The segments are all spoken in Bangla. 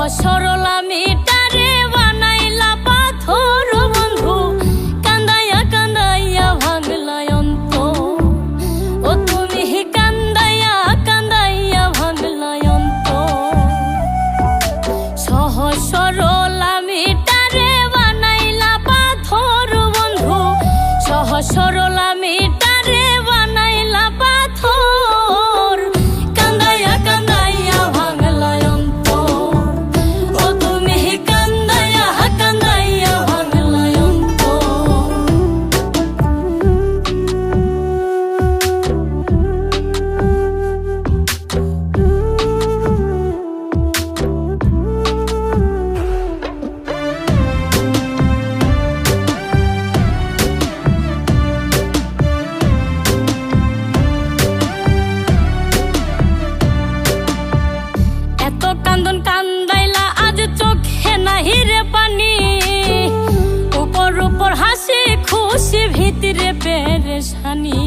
সরল আমি তারে বানাইলা পাথর বন্ধু, কান্দাইয়া কান্দাইয়া ভাঙলা অন্তর। ও তুমি কান্দাইয়া কান্দাইয়া ভাঙলা অন্তর। সহজ সরল আমি তারে বানাইলা পাথর বন্ধু, সহজ সরল আমি তারে বানাইলা পাথর। কান্দাইয়া কান্দাইয়া ভাঙলা অন্তর। ও তুমি কান্দাইয়া কান্দাইয়া ভাঙলা অন্তর। এত কান্দন কান্দাইলা আজ চোখে নাহি রে পানি, উপর উপর হাসি খুশি ভিতরে পেরেশানি।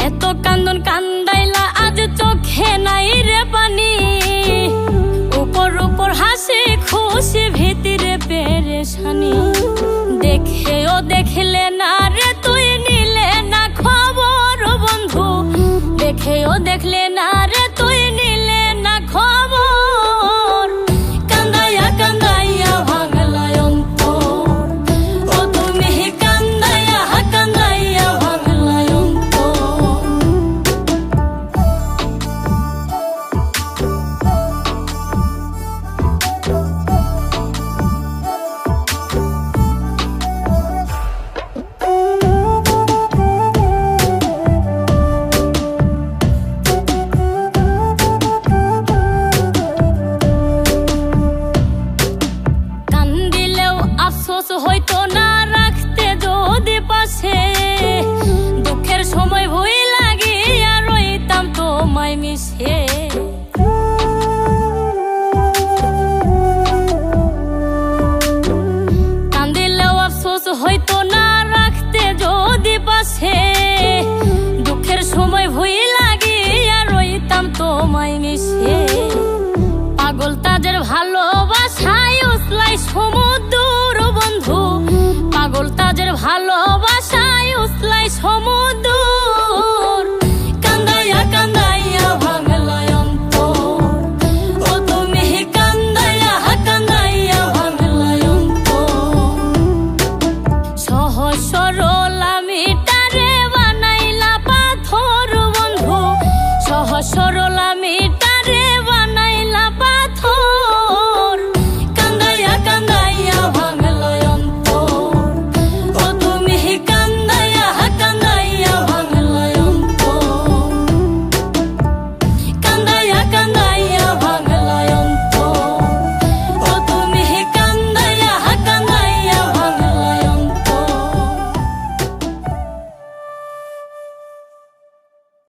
এত কান্দন কান্দাইলা আজ চোখে নাই রে পানি, উপর উপর হাসি খুশি ভিতরে পেরেশানি। দেখেও দেখলে না রে তুই নিলে না খবর বন্ধু, দেখেও দেখলে না রে তুই নিলে না খবর। কান্দাইয়া কান্দাইয়া ভাঙলা অন্তর। ও তুমি কান্দাইয়া কান্দাইয়া ভাঙলা অন্তর। কান্দিলেও আফসোস হইতো না রাখতে যদি পাশে, দুঃখের সময় ভুই লাগিয়া রইতাম তোমায় মিশে। কান্দিলেও আফসোস হইতো না রাখতে যদি পাশে, দুঃখের সময় ভুই লাগিয়া রইতাম তোমায় মিশে। পাগল তাজের ভালোবাসায় উছলাই সমুদ্র বন্ধু, পাগল তাজের ভালোবাসায় উছলাই সমুদ্র।